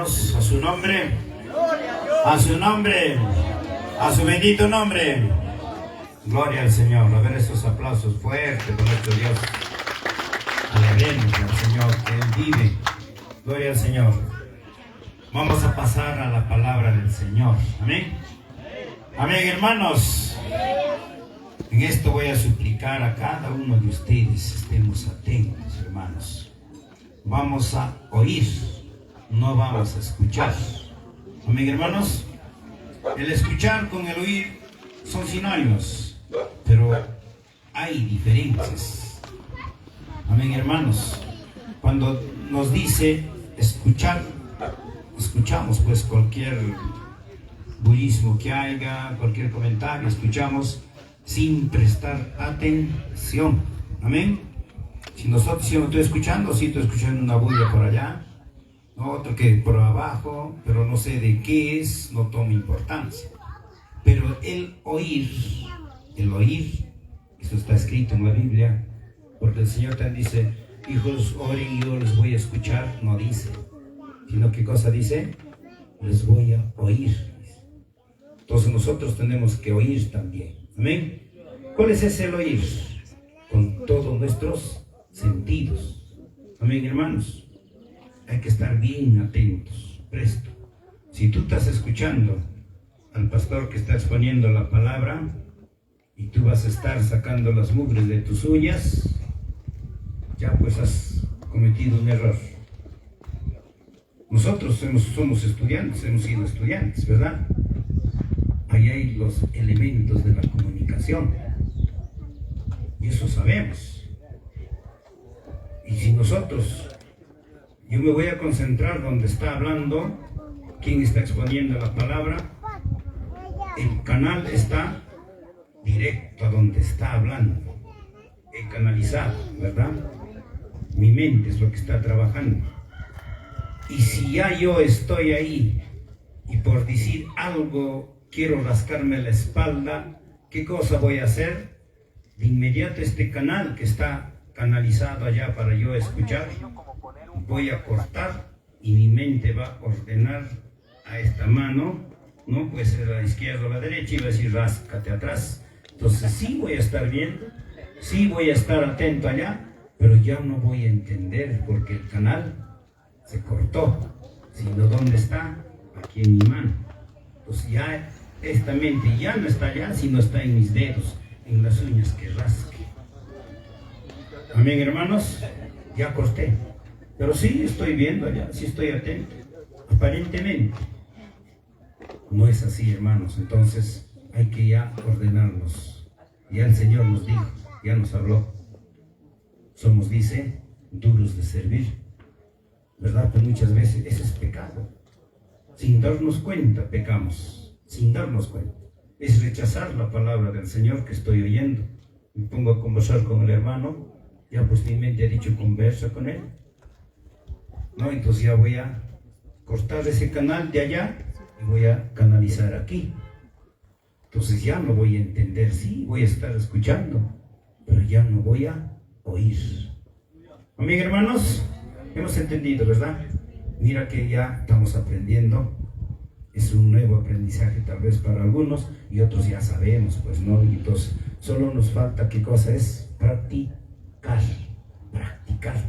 hermanos, a su nombre, a su nombre, a su bendito nombre. Gloria al Señor. A ver esos aplausos fuertes con nuestro Dios. Alegremos al Señor, que Él vive. Gloria al Señor. Vamos a pasar a la palabra del Señor. Amén. Amén, hermanos. En esto voy a suplicar a cada uno de ustedes, estemos atentos, hermanos. Vamos a oír, no vamos a escuchar. Amén, hermanos. El escuchar con el oír son sinónimos, pero hay diferencias. Amén, hermanos. Cuando nos dice escuchar, escuchamos pues cualquier bullismo que haya, cualquier comentario, escuchamos sin prestar atención. Amén. Si nosotros, si yo estoy escuchando, si estoy escuchando una bulla por allá, otro que por abajo, pero no sé de qué es, no toma importancia. Pero el oír, eso está escrito en la Biblia, porque el Señor también dice, hijos, oren y yo les voy a escuchar, no dice, sino ¿qué cosa dice? Les voy a oír. Entonces nosotros tenemos que oír también. Amén. ¿Cuál es ese el oír? Con todos nuestros sentidos. Amén, hermanos. Hay que estar bien atentos, presto. Si tú estás escuchando al pastor que está exponiendo la palabra y tú vas a estar sacando las mugres de tus uñas, ya pues has cometido un error. Nosotros somos estudiantes, hemos sido estudiantes, ¿verdad? Ahí hay los elementos de la comunicación y eso sabemos. Y si nosotros, yo me voy a concentrar donde está hablando, quien está exponiendo la palabra, el canal está directo a donde está hablando, canalizado, ¿verdad? Mi mente es lo que está trabajando. Y si ya yo estoy ahí y por decir algo quiero rascarme la espalda, ¿qué cosa voy a hacer? De inmediato este canal que está canalizado allá para yo escuchar, voy a cortar y mi mente va a ordenar a esta mano, no puede ser a la izquierda o a la derecha, y va a decir ráscate atrás. Entonces sí voy a estar viendo, sí voy a estar atento allá, pero ya no voy a entender porque el canal se cortó, sino ¿dónde está? Aquí en mi mano. Entonces ya esta mente ya no está allá, sino está en mis dedos, en las uñas que rasque. Amén, hermanos. Ya corté, pero sí estoy viendo allá, sí estoy atento. Aparentemente no es así, hermanos. Entonces hay que ya ordenarnos. Ya el Señor nos dijo, ya nos habló. Somos, dice, duros de servir, ¿verdad? Pues muchas veces ese es pecado. Sin darnos cuenta pecamos, sin darnos cuenta. Es rechazar la palabra del Señor que estoy oyendo. Me pongo a conversar con el hermano, ya pues mi mente ha dicho conversa con él, ¿no? Entonces ya voy a cortar ese canal de allá y voy a canalizar aquí. Entonces ya no voy a entender, sí, voy a estar escuchando, pero ya no voy a oír. Amén, hermanos, hemos entendido, ¿verdad? Mira que ya estamos aprendiendo. Es un nuevo aprendizaje tal vez para algunos y otros ya sabemos, pues no. Y entonces solo nos falta, ¿qué cosa es? Practicar,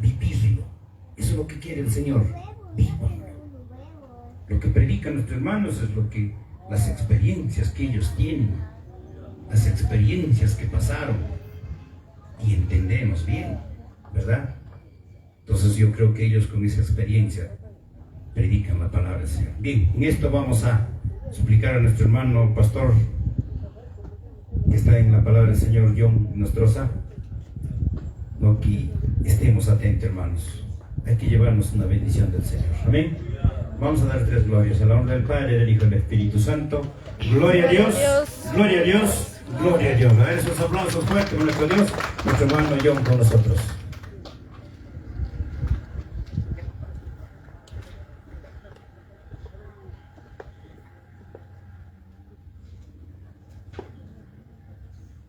vivirlo. Eso es lo que quiere el Señor, vívanlo. Lo que predican nuestros hermanos es lo que, las experiencias que ellos tienen, las experiencias que pasaron y entendemos bien, ¿verdad? Entonces yo creo que ellos con esa experiencia predican la palabra del Señor. Bien, en esto vamos a suplicar a nuestro hermano pastor que está en la palabra del Señor, John Nostroza, no, que estemos atentos, hermanos. Hay que llevarnos una bendición del Señor. Amén. Vamos a dar tres glorias a la honra del Padre, del Hijo y del Espíritu Santo. Gloria a Dios, gloria a Dios, gloria a Dios. A ver esos aplausos fuertes con nuestro Dios, nuestro hermano John con nosotros.